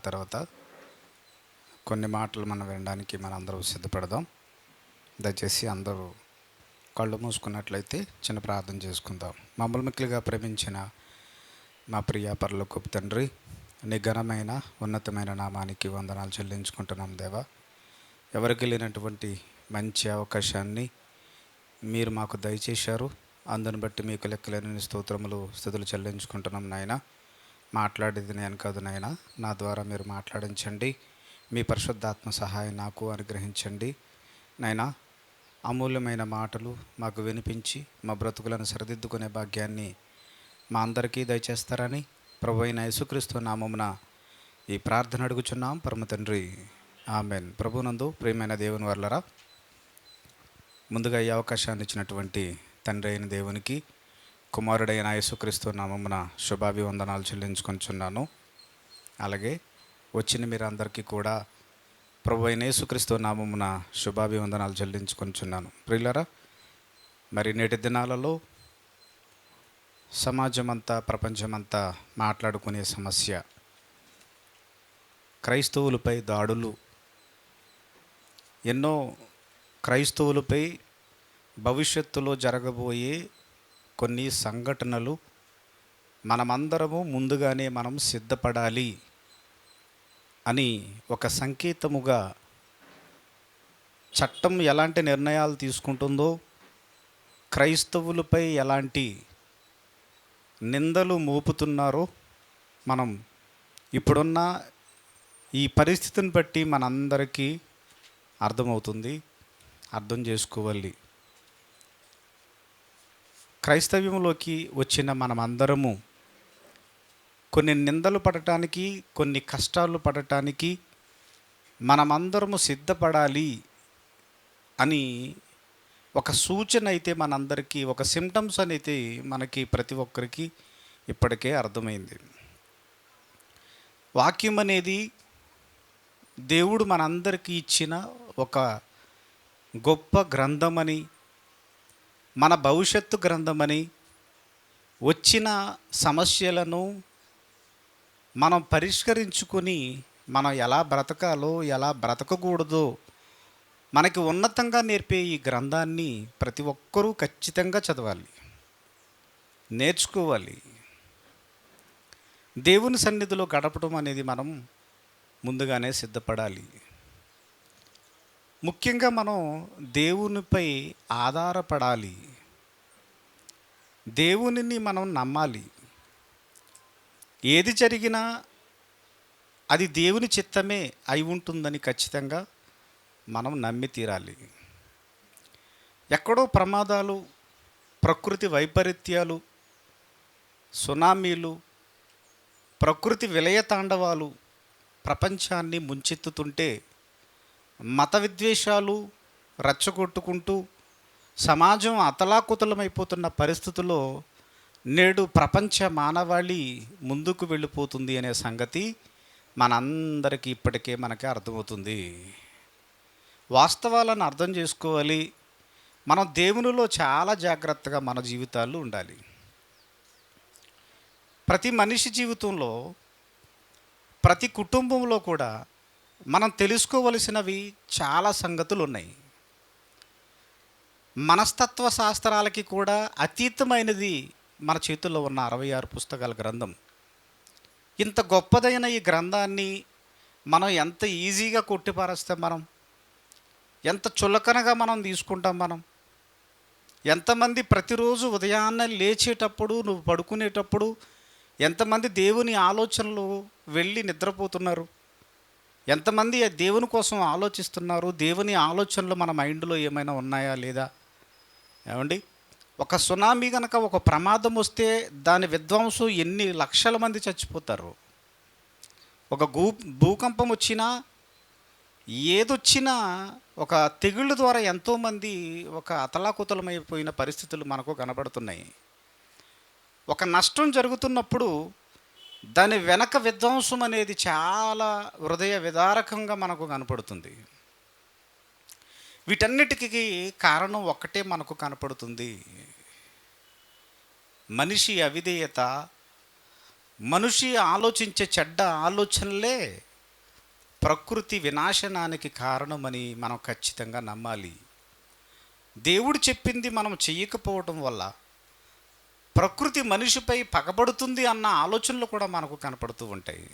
తర్వాత కొన్ని మాటలు మనం వినడానికి మన అందరూ సిద్ధపడదాం. దయచేసి అందరూ కళ్ళు మూసుకున్నట్లయితే చిన్న ప్రార్థన చేసుకుందాం. మమ్మల్ని మిక్కిలిగా ప్రేమించిన మా ప్రియ పరలోకపు తండ్రి, నీ ఘనమైన ఉన్నతమైన నామానికి వందనాలు చెల్లించుకుంటున్నాం దేవా. ఎవరికి లేనటువంటి మంచి అవకాశాన్ని మీరు మాకు దయచేశారు. అందుని బట్టి మీకు లెక్కలేని స్తోత్రములు స్తుతులు చెల్లించుకుంటున్నాం నాయన. మాట్లాడేది నేను కాదు నాయన, నా ద్వారా మీరు మాట్లాడించండి. మీ పరిశుద్ధాత్మ సహాయం నాకు అనుగ్రహించండి నాయన. అమూల్యమైన మాటలు మాకు వినిపించి మా బ్రతుకులను సరిదిద్దుకునే భాగ్యాన్ని మా అందరికీ దయచేస్తారని ప్రభు అయిన యేసుక్రీస్తు నామమున ఈ ప్రార్థన అడుగుచున్నాం పరమ తండ్రి, ఆమెన్. ప్రభునందు ప్రియమైన దేవుని వర్లరా, ముందుగా ఈ అవకాశాన్ని ఇచ్చినటువంటి తండ్రి అయిన దేవునికి, కుమారుడైన యేసుక్రీస్తు నామమున శుభాభివందనాలు చెల్లించుకొనిచున్నాను. అలాగే వచ్చిన మీరందరికీ కూడా ప్రభు అయిన యేసుక్రీస్తు నామమున శుభాభివందనాలు చెల్లించుకొనిచున్నాను. ప్రియులరా, మరి నేటి దినాలలో సమాజమంతా ప్రపంచమంతా మాట్లాడుకునే సమస్య క్రైస్తవులపై దాడులు. ఎన్నో క్రైస్తవులపై భవిష్యత్తులో జరగబోయే కొన్ని సంఘటనలు మనమందరము ముందుగానే మనం సిద్ధపడాలి అని ఒక సంకేతముగా చట్టం ఎలాంటి నిర్ణయాలు తీసుకుంటుందో, క్రైస్తవులపై ఎలాంటి నిందలు మోపుతున్నారో మనం ఇప్పుడున్న ఈ పరిస్థితిని బట్టి మనందరికీ అర్థమవుతుంది, అర్థం చేసుకోవాలి. క్రైస్తవ్యంలోకి వచ్చిన మనమందరము కొన్ని నిందలు పడటానికి, కొన్ని కష్టాలు పడటానికి మనమందరము సిద్ధపడాలి అని ఒక సూచన అయితే మనందరికీ, ఒక సిమ్టమ్స్ అనేది మనకి ప్రతి ఒక్కరికి ఇప్పటికే అర్థమైంది. వాక్యం అనేది దేవుడు మనందరికీ ఇచ్చిన ఒక గొప్ప గ్రంథమని, మన భవిష్యత్తు గ్రంథమని, వచ్చిన సమస్యలను మనం పరిష్కరించుకొని మనం ఎలా బ్రతకాలో ఎలా బ్రతకకూడదో మనకి ఉన్నతంగా నేర్పే ఈ గ్రంథాన్ని ప్రతి ఒక్కరూ ఖచ్చితంగా చదవాలి, నేర్చుకోవాలి. దేవుని సన్నిధిలో గడపడం అనేది మనం ముందుగానే సిద్ధపడాలి. ముఖ్యంగా మనం దేవునిపై ఆధారపడాలి, దేవునిని మనం నమ్మాలి. ఏది జరిగినా అది దేవుని చిత్తమే అయి ఉంటుందని ఖచ్చితంగా మనం నమ్మి తీరాలి. ఎక్కడో ప్రమాదాలు, ప్రకృతి వైపరీత్యాలు, సునామీలు, ప్రకృతి విలయతాండవాలు ప్రపంచాన్ని ముంచెత్తుతుంటే, మత విద్వేషాలు రెచ్చగొట్టుకుంటూ సమాజం అతలాకుతలమైపోతున్న పరిస్థితుల్లో నేడు ప్రపంచ మానవాళి ముందుకు వెళ్ళిపోతుంది అనే సంగతి మనందరికీ ఇప్పటికే మనకి అర్థమవుతుంది. వాస్తవాలను అర్థం చేసుకోవాలి. మనం దేవునిలో చాలా జాగ్రత్తగా మన జీవితాలు ఉండాలి. ప్రతి మనిషి జీవితంలో, ప్రతి కుటుంబంలో కూడా మనం తెలుసుకోవలసినవి చాలా సంగతులు ఉన్నాయి. మనస్తత్వ శాస్త్రాలకి కూడా అతీతమైనది మన చేతుల్లో ఉన్న 66 పుస్తకాల గ్రంథం. ఇంత గొప్పదైన ఈ గ్రంథాన్ని మనం ఎంత ఈజీగా కొట్టిపారేస్తాం, మనం ఎంత చులకనగా మనం తీసుకుంటాం. మనం ఎంతమంది ప్రతిరోజు ఉదయాన్నే లేచేటప్పుడు, నువ్వు పడుకునేటప్పుడు ఎంతమంది దేవుని ఆలోచనలు వెళ్ళి నిద్రపోతున్నారు, ఎంతమంది దేవుని కోసం ఆలోచిస్తున్నారు, దేవుని ఆలోచనలు మన మైండ్లో ఏమైనా ఉన్నాయా లేదా? ఏమండి, ఒక సునామీ కనుక, ఒక ప్రమాదం వస్తే దాని విధ్వంసం ఎన్ని లక్షల మంది చచ్చిపోతారు. ఒక భూకంపం వచ్చినా, ఏదొచ్చినా, ఒక తెగుళ్ళ ద్వారా ఎంతోమంది ఒక అతలాకుతలమైపోయిన పరిస్థితులు మనకు కనబడుతున్నాయి. ఒక నష్టం జరుగుతున్నప్పుడు దాని వెనక విధ్వంసం అనేది చాలా హృదయ విదారకంగా మనకు కనపడుతుంది. వీటన్నిటికీ కారణం ఒక్కటే మనకు కనపడుతుంది: మనిషి అవిధేయత, మనిషి ఆలోచించే చెడ్డ ఆలోచనలే ప్రకృతి వినాశనానికి కారణమని మనం ఖచ్చితంగా నమ్మాలి. దేవుడు చెప్పింది మనం చెయ్యకపోవటం వల్ల ప్రకృతి మనిషిపై పగబడుతుంది అన్న ఆలోచనలు కూడా మనకు కనపడుతూ ఉంటాయి.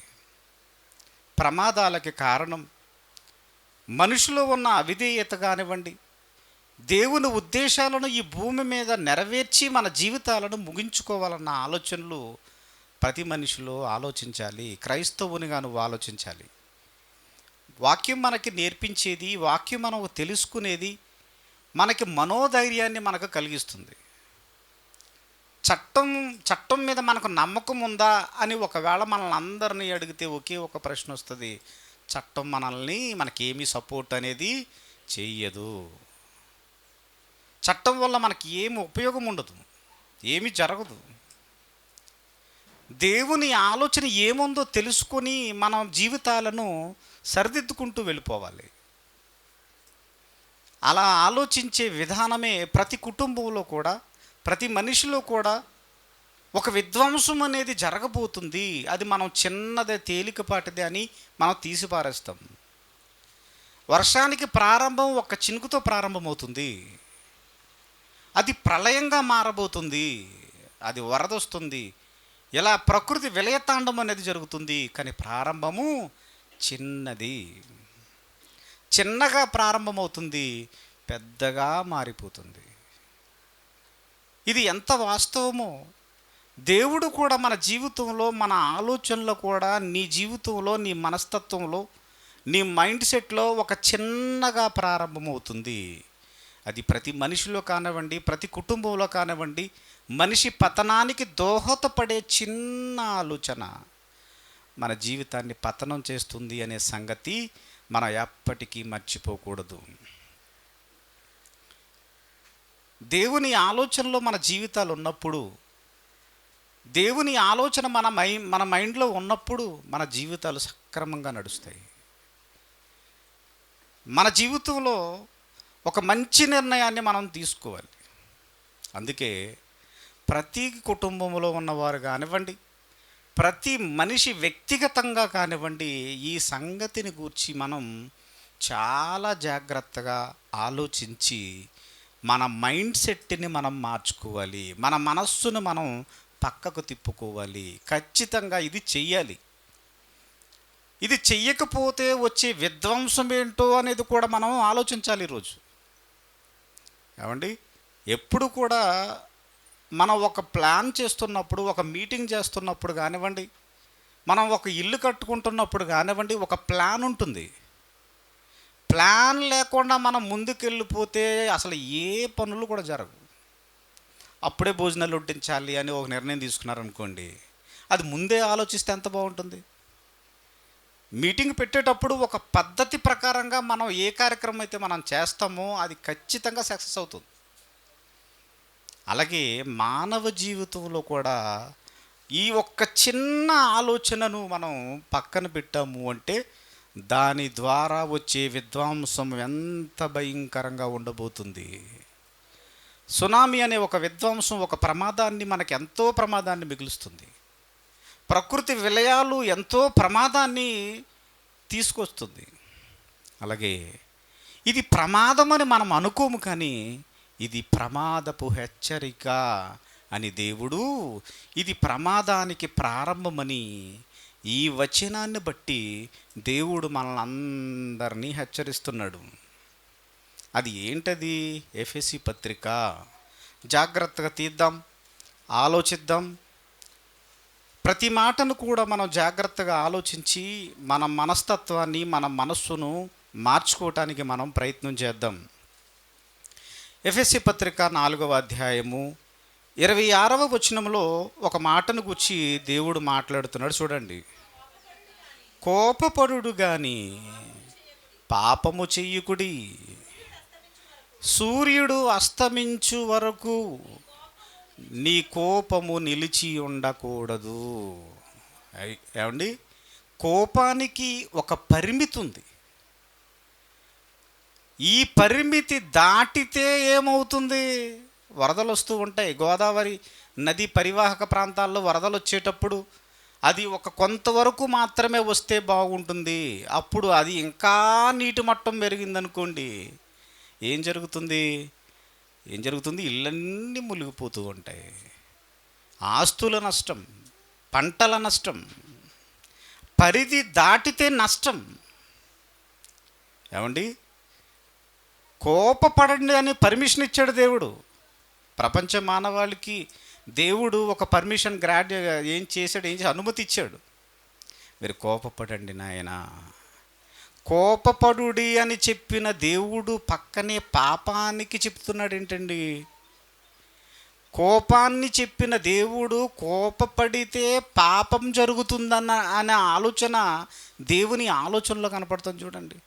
ప్రమాదాలకి కారణం మనిషిలో ఉన్న అవిధేయత కానివ్వండి, దేవుని ఉద్దేశాలను ఈ భూమి మీద నెరవేర్చి మన జీవితాలను ముగించుకోవాలన్న ఆలోచనలు ప్రతి మనిషిలో ఆలోచించాలి. క్రైస్తవునిగా నువ్వు ఆలోచించాలి. వాక్యం మనకి నేర్పించేది, వాక్యం మనకు తెలుసుకునేది మనకి మనోధైర్యాన్ని మనకు కలిగిస్తుంది. చట్టం మీద మనకు నమ్మకం ఉందా అని ఒకవేళ మనల్ని అందరినీ అడిగితే ఒకే ఒక ప్రశ్న వస్తుంది: చట్టం మనకేమీ సపోర్ట్ అనేది చెయ్యదు. చట్టం వల్ల మనకి ఏమి ఉపయోగం ఉండదు, ఏమీ జరగదు. దేవుని ఆలోచన ఏముందో తెలుసుకొని మన జీవితాలను సరిదిద్దుకుంటూ వెళ్ళిపోవాలి. అలా ఆలోచించే విధానమే ప్రతి కుటుంబంలో కూడా, ప్రతి మనిషిలో కూడా ఒక విధ్వంసం అనేది జరగబోతుంది. అది మనం చిన్నదే, తేలికపాటిదే అని మనం తీసిపారేస్తాం. వర్షానికి ప్రారంభం ఒక చినుకుతో ప్రారంభమవుతుంది, అది ప్రళయంగా మారబోతుంది, అది వరదొస్తుంది. ఇలా ప్రకృతి విలయతాండం అనేది జరుగుతుంది. కానీ ప్రారంభము చిన్నగా ప్రారంభమవుతుంది, పెద్దగా మారిపోతుంది. ఇది ఎంత వాస్తవమో దేవుడు కూడా మన జీవితంలో, మన ఆలోచనలో కూడా, నీ జీవితంలో, నీ మనస్తత్వంలో, నీ మైండ్ సెట్లో ఒక చిన్నగా ప్రారంభమవుతుంది. అది ప్రతి మనిషిలో కానివ్వండి, ప్రతి కుటుంబంలో కానివ్వండి, మనిషి పతనానికి దోహదపడే చిన్న ఆలోచన మన జీవితాన్ని పతనం చేస్తుంది అనే సంగతి మనం ఎప్పటికీ మర్చిపోకూడదు. దేవుని ఆలోచనలో మన జీవితాలు ఉన్నప్పుడు, దేవుని ఆలోచన మన మైండ్లో ఉన్నప్పుడు మన జీవితాలు సక్రమంగా నడుస్తాయి. మన జీవితంలో ఒక మంచి నిర్ణయాన్ని మనం తీసుకోవాలి. అందుకే ప్రతి కుటుంబంలో ఉన్నవారు కానివ్వండి, ప్రతి మనిషి వ్యక్తిగతంగా కానివ్వండి, ఈ సంగతిని గూర్చి మనం చాలా జాగ్రత్తగా ఆలోచించి మన మైండ్ సెట్ని మనం మార్చుకోవాలి. మన మనస్సును మనం పక్కకు తిప్పుకోవాలి. ఖచ్చితంగా ఇది చెయ్యాలి. ఇది చెయ్యకపోతే వచ్చే విధ్వంసం ఏంటో అనేది కూడా మనం ఆలోచించాలి ఈరోజు. ఏమండి, ఎప్పుడు కూడా మనం ఒక ప్లాన్ చేస్తున్నప్పుడు, ఒక మీటింగ్ చేస్తున్నప్పుడు కానివ్వండి, మనం ఒక ఇల్లు కట్టుకుంటున్నప్పుడు కానివ్వండి, ఒక ప్లాన్ ఉంటుంది. ప్లాన్ లేకుండా మనం ముందుకెళ్ళిపోతే అసలు ఏ పనులు కూడా జరగవు. అప్పుడే భోజనాలు వడ్డించాలి అని ఒక నిర్ణయం తీసుకున్నారనుకోండి, అది ముందే ఆలోచిస్తే ఎంత బాగుంటుంది. మీటింగ్ పెట్టేటప్పుడు ఒక పద్ధతి ప్రకారంగా మనం ఏ కార్యక్రమం అయితే మనం చేస్తామో అది ఖచ్చితంగా సక్సెస్ అవుతుంది. అలాగే మానవ జీవితంలో కూడా ఈ ఒక్క చిన్న ఆలోచనను మనం పక్కన పెట్టాము అంటే దాని ద్వారా వచ్చే విధ్వంసం ఎంత భయంకరంగా ఉండబోతుంది. సునామీ అనే ఒక విధ్వంసం, ఒక ప్రమాదాన్ని, మనకి ఎంతో ప్రమాదాన్ని మిగులుస్తుంది. ప్రకృతి విలయాలు ఎంతో ప్రమాదాన్ని తీసుకొస్తుంది. అలాగే ఇది ప్రమాదమని మనం అనుకోము, కానీ ఇది ప్రమాదపు హెచ్చరిక అని దేవుడు, ఇది ప్రమాదానికి ప్రారంభమని ఈ వచనాన్ని బట్టి దేవుడు మనల్ని అందరినీ హెచ్చరిస్తున్నాడు. అది ఏంటది? ఎఫెసీ పత్రిక. జాగ్రత్తగా తీద్దాం, ఆలోచిద్దాం. ప్రతి మాటను కూడా మనం జాగ్రత్తగా ఆలోచించి మన మనస్తత్వాన్ని, మన మనస్సును మార్చుకోవటానికి మనం ప్రయత్నం చేద్దాం. ఎఫెసీ పత్రిక 4వ అధ్యాయము 26వ వచనంలో ఒక మాటను గురించి దేవుడు మాట్లాడుతున్నాడు. చూడండి. కోపపడుడు గాని పాపము చెయ్యకుడి, సూర్యుడు అస్తమించు వరకు నీ కోపము నిలిచి ఉండకూడదు. ఏమండి, కోపానికి ఒక పరిమితి ఉంది. ఈ పరిమితి దాటితే ఏమవుతుంది? వరదలు వస్తూ ఉంటాయి. గోదావరి నది పరివాహక ప్రాంతాల్లో వరదలు వచ్చేటప్పుడు అది ఒక కొంతవరకు మాత్రమే వస్తే బాగుంటుంది. అప్పుడు అది ఇంకా నీటి మట్టం పెరిగిందనుకోండి, ఏం జరుగుతుంది? ఇళ్ళన్నీ మునిగిపోతూ ఉంటాయి. ఆస్తుల నష్టం, పంటల నష్టం, పరిధి దాటితే నష్టం. ఏమండి, కోపపడండి అని పర్మిషన్ ఇచ్చాడు దేవుడు. ప్రపంచ మానవాళికి దేవుడు ఒక పర్మిషన్ ఏం చేశాడు, అనుమతి ఇచ్చాడు. మీరు కోపపడండి నాయనా, కోపపడుడి అని చెప్పిన దేవుడు పక్కనే పాపానికి చెప్తున్నాడు ఏంటండి? కోపాన్ని చెప్పిన దేవుడు కోపపడితే పాపం అనే ఆలోచన దేవుని ఆలోచనలో కనపడుతుంది చూడండి.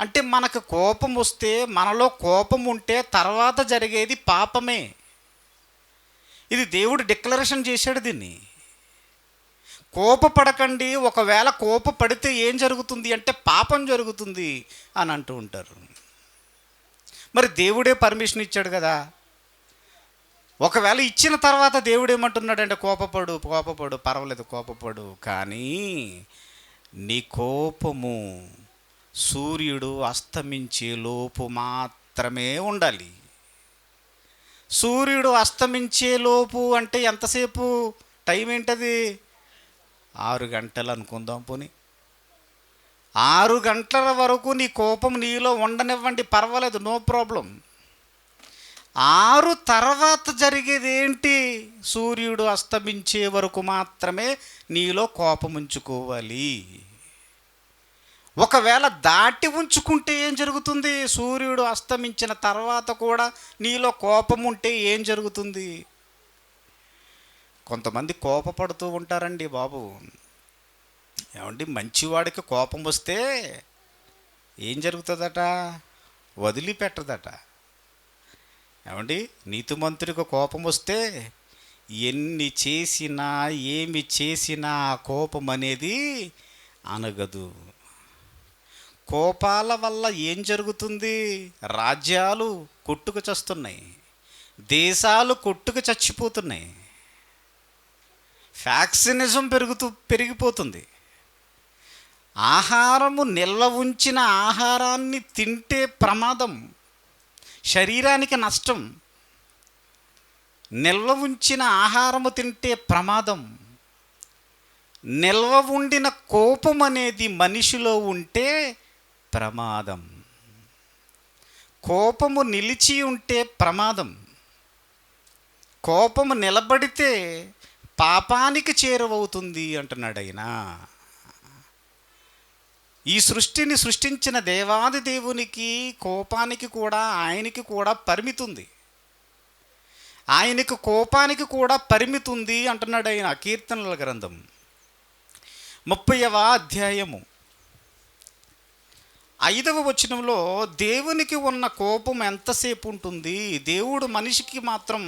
అంటే మనకు కోపం వస్తే, మనలో కోపం ఉంటే తర్వాత జరిగేది పాపమే. ఇది దేవుడు డిక్లరేషన్ చేశాడు దీన్ని. కోపపడకండి, ఒకవేళ కోపపడితే ఏం జరుగుతుంది అంటే పాపం జరుగుతుంది అని అంటూ ఉంటారు. మరి దేవుడే పర్మిషన్ ఇచ్చాడు కదా. ఒకవేళ ఇచ్చిన తర్వాత దేవుడు ఏమంటున్నాడంటే కోపపడు పర్వాలేదు కోపపడు, కానీ నీ కోపము సూర్యుడు అస్తమించే లోపు మాత్రమే ఉండాలి. సూర్యుడు అస్తమించే లోపు అంటే ఎంతసేపు టైం ఏంటది? 6 గంటలు అనుకుందాం. పోనీ 6 గంటల వరకు నీ కోపం నీలో ఉండనివ్వండి, పర్వాలేదు, నో ప్రాబ్లం. 6 తర్వాత జరిగేది ఏంటి? సూర్యుడు అస్తమించే వరకు మాత్రమే నీలో కోపం ఉంచుకోవాలి. ఒకవేళ దాటి ఉంచుకుంటే ఏం జరుగుతుంది? సూర్యుడు అస్తమించిన తర్వాత కూడా నీలో కోపం ఉంటే ఏం జరుగుతుంది? కొంతమంది కోపపడుతూ ఉంటారండి బాబు. ఏమండి, మంచివాడికి కోపం వస్తే ఏం జరుగుతుందట? వదిలిపెట్టదట. ఏమండి, నీతిమంతుడికి కోపం వస్తే ఎన్ని చేసినా ఏమి చేసినా కోపం అనేది అనగదు. కోపాల వల్ల ఏం జరుగుతుంది? రాజ్యాలు కొట్టుకు చస్తున్నాయి, దేశాలు కొట్టుకు చచ్చిపోతున్నాయి, ఫ్యాక్సినిజం పెరిగిపోతుంది. ఆహారము నిల్వ ఉంచిన ఆహారాన్ని తింటే ప్రమాదం, శరీరానికి నష్టం. నిల్వ ఉంచిన ఆహారము తింటే ప్రమాదం. నిల్వ ఉండిన కోపం అనేది మనిషిలో ఉంటే ప్రమాదం. కోపము నిలిచి ఉంటే ప్రమాదం. కోపము నిలబడితే పాపానికి చేరువవుతుంది అంటున్నాడు ఆయన. ఈ సృష్టిని సృష్టించిన దేవాది దేవునికి కోపానికి కూడా, ఆయనకి కూడా పరిమితి ఉంది. ఆయనకు కోపానికి కూడా పరిమితి ఉంది అంటున్నాడు ఆయన. కీర్తనల గ్రంథం 30వ అధ్యాయము 5వ వచనంలో దేవునికి ఉన్న కోపం ఎంతసేపు ఉంటుంది? దేవుడు మనిషికి మాత్రం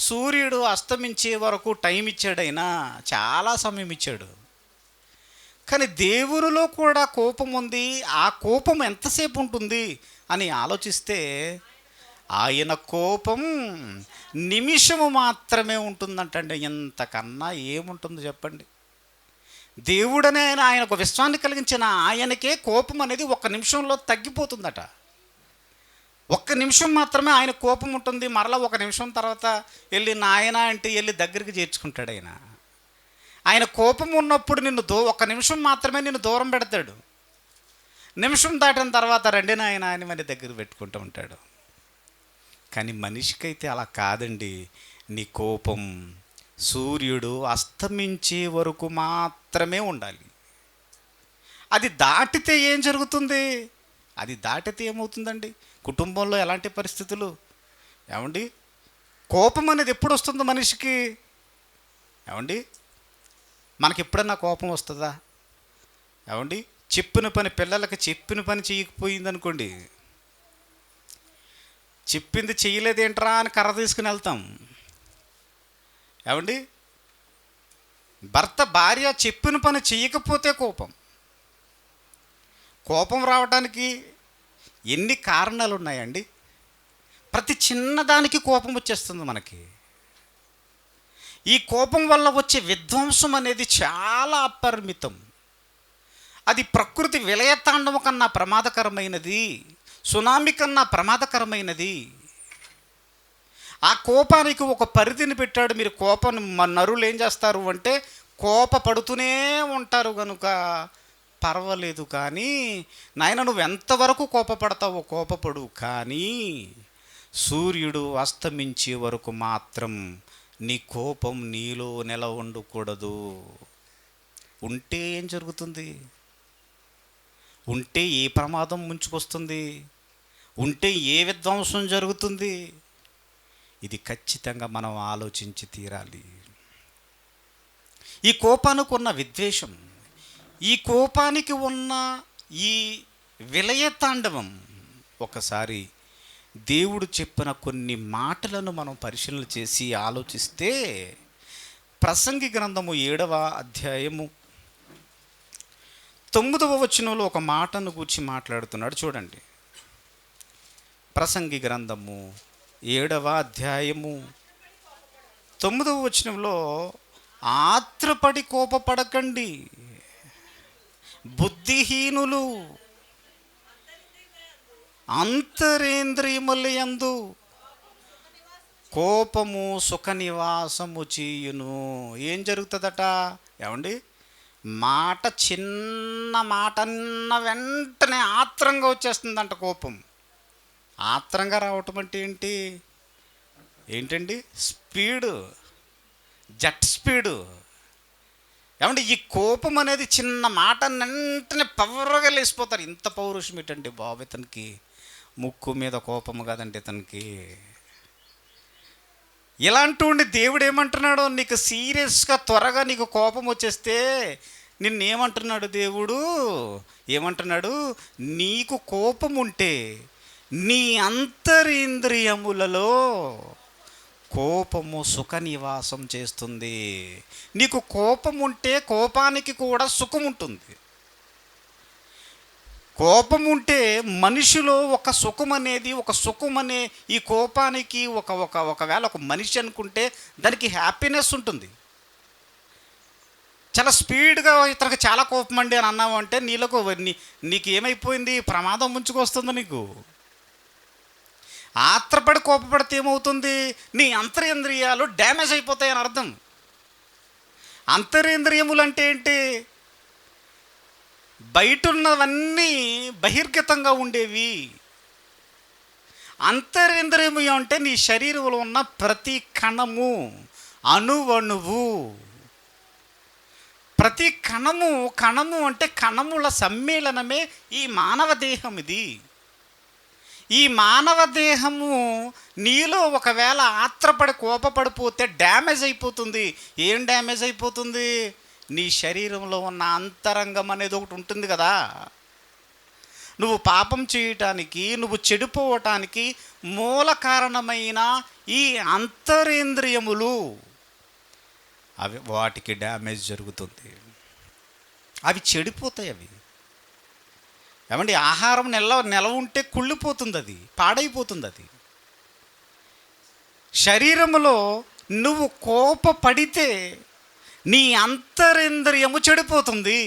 సూర్యుడు అస్తమించే వరకు టైం ఇచ్చాడైనా, చాలా సమయం ఇచ్చాడు. కానీ దేవునిలో కూడా కోపం ఉంది. ఆ కోపం ఎంతసేపు ఉంటుంది అని ఆలోచిస్తే ఆయన కోపం నిమిషము మాత్రమే ఉంటుందంటండి. ఎంతకన్నా ఏముంటుందో చెప్పండి. దేవుడనే ఆయనకు విశ్వాన్ని కలిగించిన ఆయనకే కోపం అనేది 1 నిమిషంలో తగ్గిపోతుందట. 1 నిమిషం మాత్రమే ఆయన కోపం ఉంటుంది. మరలా 1 నిమిషం తర్వాత వెళ్ళి నాయన అంటే వెళ్ళి దగ్గరికి చేర్చుకుంటాడు ఆయన. ఆయన కోపం ఉన్నప్పుడు నిన్ను 1 నిమిషం మాత్రమే నిన్ను దూరం పెడతాడు. నిమిషం దాటిన తర్వాత రండి నాయన అని మన దగ్గర పెట్టుకుంటూ ఉంటాడు. కానీ మనిషికైతే అలా కాదండి. నీ కోపం సూర్యుడు అస్తమించే వరకు మాత్రమే ఉండాలి. అది దాటితే ఏం జరుగుతుంది? అది దాటితే ఏమవుతుందండి? కుటుంబంలో ఎలాంటి పరిస్థితులు? ఏమండి, కోపం అనేది ఎప్పుడు వస్తుందో మనిషికి? ఏమండి, మనకి ఎప్పుడన్నా కోపం వస్తుందా? ఏమండి, చెప్పిన పని పిల్లలకి చెప్పిన పని చేయకపోయిందనుకోండి, చెప్పింది చేయలేదేంట్రా అని కర్ర తీసుకుని వెళ్తాం. ఏమండి, భర్త భార్య చెప్పిన పని చేయకపోతే కోపం రావడానికి ఎన్ని కారణాలు ఉన్నాయండి. ప్రతి చిన్నదానికి కోపం వచ్చేస్తుంది మనకి. ఈ కోపం వల్ల వచ్చే విధ్వంసం అనేది చాలా అపరిమితం. అది ప్రకృతి విలయతాండవం కన్నా ప్రమాదకరమైనది, సునామీ కన్నా ప్రమాదకరమైనది. ఆ కోపానికి ఒక పరిధిని పెట్టాడు. మీరు కోపం నరులు ఏం చేస్తారు అంటే కోపపడుతూనే ఉంటారు కనుక పర్వాలేదు, కానీ నాయన నువ్వు ఎంతవరకు కోపపడతావో కోపపడు, కానీ సూర్యుడు అస్తమించే వరకు మాత్రం నీ కోపం నీలో ఉండకూడదు. ఉంటే ఏం జరుగుతుంది? ఉంటే ఏ ప్రమాదం ముంచుకొస్తుంది? ఉంటే ఏ విధ్వంసం జరుగుతుంది? ఇది ఖచ్చితంగా మనం ఆలోచించి తీరాలి. ఈ కోపానికి ఉన్న విద్వేషం, ఈ కోపానికి ఉన్న ఈ విలయతాండవం, ఒకసారి దేవుడు చెప్పిన కొన్ని మాటలను మనం పరిశీలన చేసి ఆలోచిస్తే, ప్రసంగి గ్రంథము 7వ అధ్యాయము 9వ వచనంలో ఒక మాటను గూర్చి మాట్లాడుతున్నాడు. చూడండి, ప్రసంగి గ్రంథము 7వ అధ్యాయము 9వ వచనంలో, ఆత్రపడి కోపపడకండి, బుద్ధిహీనులు అంతరేంద్రియములయందు కోపము సుఖ నివాసము చేయును. ఏం జరుగుతుందట? ఏమండి, చిన్న మాట అన్న వెంటనే ఆత్రంగా వచ్చేస్తుందంట కోపం. ఆత్రంగా రావటం అంటే ఏంటండి? Speed, jet speed. ఏమంటే ఈ కోపం అనేది చిన్న మాట వెంటనే పవర్గా లేసిపోతారు. ఇంత పౌరుషం ఏంటండి బాబు ఇతనికి? ముక్కు మీద కోపము కాదండి ఇతనికి. ఇలాంటి ఉండి దేవుడు ఏమంటున్నాడు? నీకు సీరియస్గా త్వరగా నీకు కోపం వచ్చేస్తే నిన్నేమంటున్నాడు దేవుడు? ఏమంటున్నాడు? నీకు కోపం ఉంటే నీ అంతరింద్రియములలో కోపము సుఖ నివాసం చేస్తుంది. నీకు కోపం ఉంటే కోపానికి కూడా సుఖం ఉంటుంది. కోపం ఉంటే మనిషిలో ఒక సుఖం అనేది, ఒక సుఖం అనే ఈ కోపానికి ఒకవేళ ఒక మనిషి అనుకుంటే దానికి హ్యాపీనెస్ ఉంటుంది. చాలా స్పీడ్గా ఇతనికి చాలా కోపం అండి అని అన్నావు అంటే నీకు ఏమైపోయింది? ప్రమాదం ముంచుకొస్తుంది నీకు. ఆత్రపడి కోపపడితే ఏమవుతుంది? నీ అంతరేంద్రియాలు డ్యామేజ్ అయిపోతాయని అర్థం. అంతరేంద్రియములు అంటే ఏంటి? బయట ఉన్నవన్నీ బహిర్గతంగా ఉండేవి. అంతరేంద్రియము అంటే నీ శరీరంలో ఉన్న ప్రతి కణము, అణువణువు, ప్రతి కణము అంటే కణముల సమ్మేళనమే ఈ మానవ దేహం. ఈ మానవ దేహము నీలో ఒకవేళ ఆత్రపడి కోపపడిపోతే డ్యామేజ్ అయిపోతుంది. ఏం డ్యామేజ్ అయిపోతుంది? నీ శరీరంలో ఉన్న అంతరంగం అనేది ఒకటి ఉంటుంది కదా. నువ్వు పాపం చేయటానికి, నువ్వు చెడిపోవటానికి మూల కారణమైన ఈ అంతరేంద్రియములు, వాటికి డ్యామేజ్ జరుగుతుంది. అవి చెడిపోతాయి. ఏమండి, ఆహారం నెల ఉంటే కుళ్ళిపోతుంది, అది పాడైపోతుంది. అది శరీరంలో నువ్వు కోపపడితే నీ అంతరేంద్రియము చెడిపోతుంది,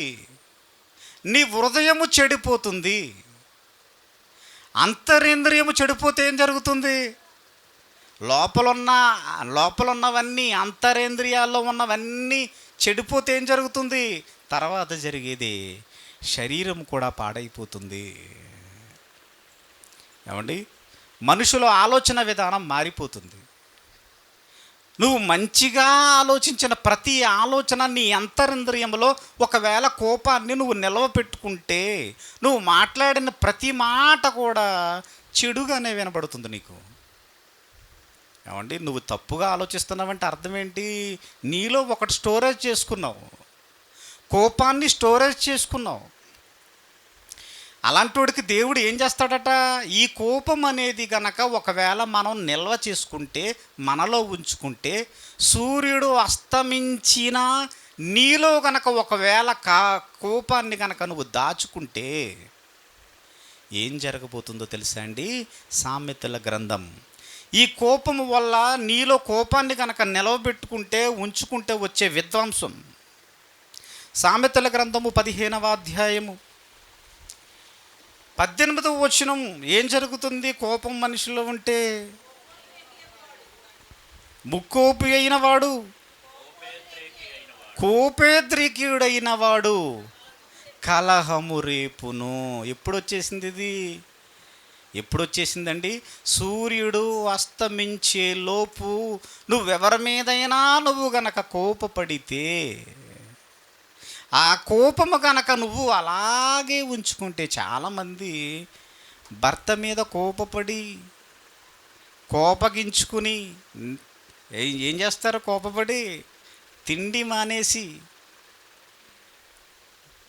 నీ హృదయము చెడిపోతుంది. అంతరేంద్రియము చెడిపోతే ఏం జరుగుతుంది? లోపలున్నవన్నీ, అంతరేంద్రియాల్లో ఉన్నవన్నీ చెడిపోతే ఏం జరుగుతుంది? తర్వాత జరిగేది శరీరం కూడా పాడైపోతుంది. ఏమండి, మనుషుల ఆలోచన విధానం మారిపోతుంది. నువ్వు మంచిగా ఆలోచించిన ప్రతి ఆలోచన నీ అంతరింద్రియంలో ఒకవేళ కోపాన్ని నువ్వు నిలవపెట్టుకుంటే, నువ్వు మాట్లాడిన ప్రతి మాట కూడా చెడుగానే వినబడుతుంది నీకు. ఏమండి, నువ్వు తప్పుగా ఆలోచిస్తున్నావంటే అర్థం ఏంటి? నీలో ఒకటి స్టోరేజ్ చేసుకున్నావు, కోపాన్ని స్టోరేజ్ చేసుకున్నావు. అలాంటి వాడికి దేవుడు ఏం చేస్తాడట? ఈ కోపం అనేది గనక ఒకవేళ మనం నిల్వ చేసుకుంటే, మనలో ఉంచుకుంటే, సూర్యుడు అస్తమించిన నీలో గనక ఒకవేళ కోపాన్ని గనక నువ్వు దాచుకుంటే ఏం జరగబోతుందో తెలుసా అండి? సామెతల గ్రంథం ఈ కోపము వల్ల నీలో కోపాన్ని కనుక నిలవబెట్టుకుంటే ఉంచుకుంటే వచ్చే విధ్వంసం. సామెతల గ్రంథము 15వ అధ్యాయము 18వ వచనం ఏం జరుగుతుంది? కోపం మనిషిలో ఉంటే ముక్కోపి అయిన వాడు, కోపేద్రికుడైన వాడు కలహము రేపును. ఎప్పుడు వచ్చేసింది ఇది? ఎప్పుడు వచ్చేసిందండి? సూర్యుడు అస్తమించే లోపు నువ్వెవరి మీదైనా నువ్వు గనక కోపపడితే, ఆ కోపము గనక నువ్వు అలాగే ఉంచుకుంటే, చాలామంది భర్త మీద కోపపడి కోపగించుకుని ఏం చేస్తారు? కోపపడి తిండి మానేసి,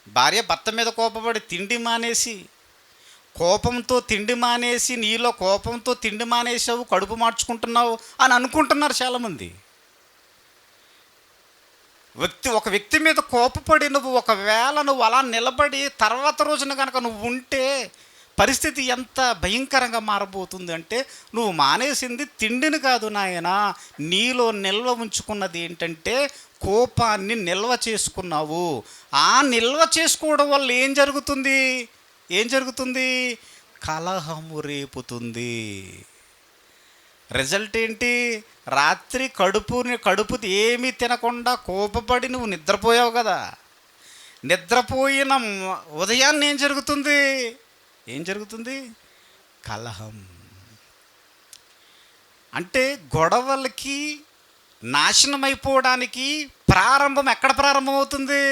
భార్య భర్త మీద కోపపడి తిండి మానేసి, కోపంతో తిండి మానేసి, నీలో కోపంతో తిండి మానేసావు, కడుపు మార్చుకుంటున్నావు అని అనుకుంటున్నారు చాలామంది. ఒక వ్యక్తి మీద కోపపడి ఒకవేళ నువ్వు అలా నిలబడి తర్వాత రోజున కనుక నువ్వు ఉంటే పరిస్థితి ఎంత భయంకరంగా మారబోతుంది అంటే, నువ్వు మానేసింది తిండిని కాదు నాయన, నీలో నిల్వ ఉంచుకున్నది ఏంటంటే కోపాన్ని నిల్వ చేసుకున్నావు. ఆ నిల్వ చేసుకోవడం వల్ల ఏం జరుగుతుంది? కలహము రేపుతుంది. రిజల్ట్ ఏంటి? రాత్రి కడుపు ఏమీ తినకుండా కోపపడి నువ్వు నిద్రపోయావు కదా, నిద్రపోయిన ఉదయాన్నే ఏం జరుగుతుంది? కలహం. అంటే గొడవలకి, నాశనమైపోవడానికి ఎక్కడ ప్రారంభమవుతుంది?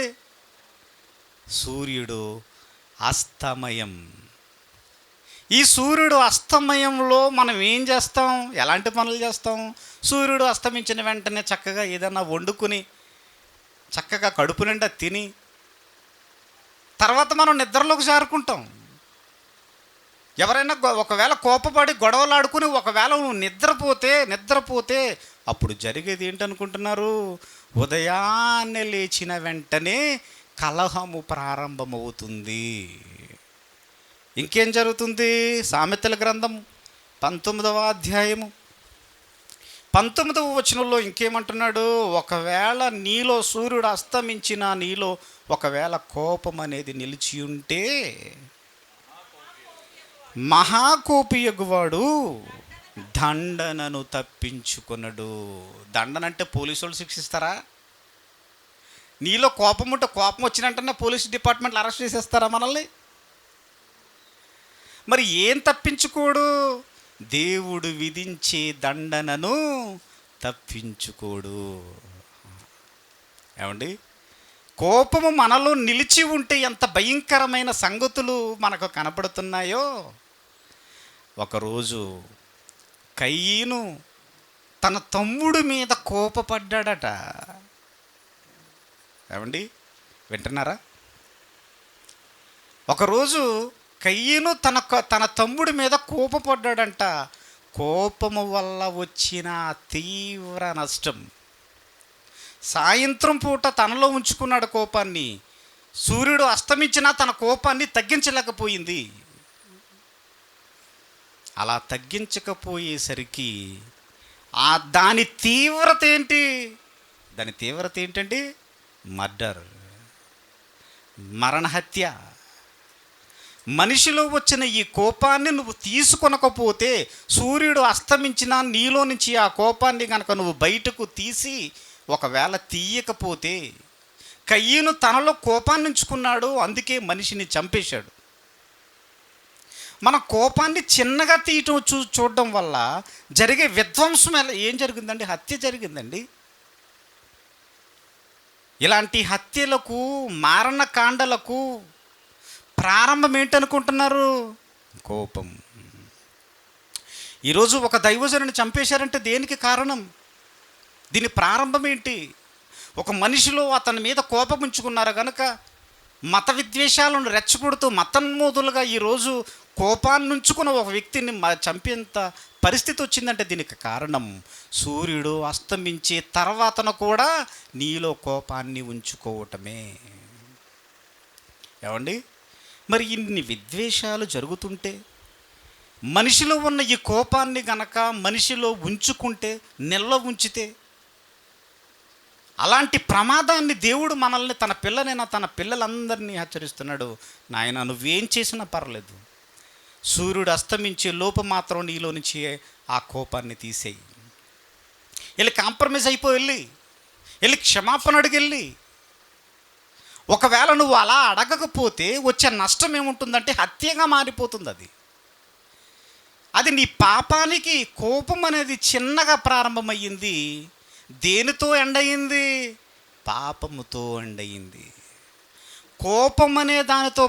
సూర్యుడు అస్తమయం. ఈ సూర్యుడు అస్తమయంలో మనం ఏం చేస్తాం? ఎలాంటి పనులు చేస్తాం? సూర్యుడు అస్తమించిన వెంటనే చక్కగా ఏదైనా వండుకుని చక్కగా కడుపు నిండా తిని తర్వాత మనం నిద్రలోకి జారుకుంటాం. ఎవరైనా ఒకవేళ కోపపడి గొడవలు ఆడుకుని ఒకవేళ నువ్వు నిద్రపోతే అప్పుడు జరిగేది ఏంటనుకుంటున్నారు? ఉదయాన్నే లేచిన వెంటనే కలహము ప్రారంభమవుతుంది. ఇంకేం జరుగుతుంది? సామెతల గ్రంథం 19వ అధ్యాయము 19వ వచనంలో ఇంకేమంటున్నాడు? ఒకవేళ నీలో సూర్యుడు అస్తమించిన నీలో ఒకవేళ కోపం అనేది నిలిచి ఉంటే, మహాకోపియగువాడు దండనను తప్పించుకొనడు. దండనంటే పోలీసు వాళ్ళు శిక్షిస్తారా? నీలో కోపం ఉంటే కోపం వచ్చినట్టనే పోలీస్ డిపార్ట్మెంట్లు అరెస్ట్ చేసేస్తారా మనల్ని? మరి ఏం తప్పించుకోడు? దేవుడు విధించే దండనను తప్పించుకోడు. ఏమండి, కోపము మనలో నిలిచి ఉంటే ఎంత భయంకరమైన సంగతులు మనకు కనపడుతున్నాయో. ఒకరోజు కయీను తన తమ్ముడి మీద కోపపడ్డాడట. ఏమండి, వింటున్నారా? ఒకరోజు కయీను తన తమ్ముడి మీద కోపపడ్డాడంట. కోపము వల్ల వచ్చిన తీవ్ర నష్టం. సాయంత్రం పూట తనలో ఉంచుకున్నాడు కోపాన్ని. సూర్యుడు అస్తమించినా తన కోపాన్ని తగ్గించలేకపోయింది. అలా తగ్గించకపోయేసరికి దాని తీవ్రత ఏంటండి? మర్డర్, మరణహత్య. మనిషిలో వచ్చిన ఈ కోపాన్ని నువ్వు తీసుకొనకపోతే, సూర్యుడు అస్తమించినా నీలో నుంచి ఆ కోపాన్ని కనుక నువ్వు బయటకు తీసి ఒకవేళ తీయకపోతే, కయీను తనలో కోపాన్ని ఉంచుకున్నాడు, అందుకే మనిషిని చంపేశాడు. మన కోపాన్ని చిన్నగా తీయటం చూడడం వల్ల జరిగే విధ్వంసం ఏం జరిగిందండి? హత్య జరిగిందండి. ఇలాంటి హత్యలకు, మారణకాండలకు ప్రారంభం ఏంటనుకుంటున్నారు? కోపం. ఈరోజు ఒక దైవజనుని చంపేశారంటే దేనికి కారణం? దీని ప్రారంభం ఏంటి? ఒక మనిషిలో అతని మీద కోపం ఉంచుకున్నారు కనుక మత విద్వేషాలను రెచ్చగొడుతూ మతోన్మోదులుగా ఈరోజు కోపాన్ని ఉంచుకున్న ఒక వ్యక్తిని చంపేంత పరిస్థితి వచ్చిందంటే దీనికి కారణం సూర్యుడు అస్తమించే తర్వాతన కూడా నీలో కోపాన్ని ఉంచుకోవటమే. ఏమండి, మరి ఇన్ని విద్వేషాలు జరుగుతుంటే, మనిషిలో ఉన్న ఈ కోపాన్ని గనక మనిషిలో ఉంచుకుంటే, నిల్వ ఉంచితే, అలాంటి ప్రమాదాన్ని దేవుడు మనల్ని, తన పిల్లనైనా తన పిల్లలందరినీ హెచ్చరిస్తున్నాడు. నాయన నువ్వేం చేసినా పర్లేదు, సూర్యుడు అస్తమించే లోపు మాత్రం నీలో నుంచి ఆ కోపాన్ని తీసేయి. వెళ్ళి కాంప్రమైజ్ వెళ్ళి క్షమాపణ అడిగెళ్ళి. ఒకవేళ నువ్వు అలా అడగకపోతే వచ్చే నష్టం ఏముంటుందంటే హత్యగా మారిపోతుంది. అది నీ పాపానికి. కోపం అనేది చిన్నగా ప్రారంభమయ్యింది, దేనితో ఎండయింది? పాపముతో ఎండయింది. కోపం అనే దానితో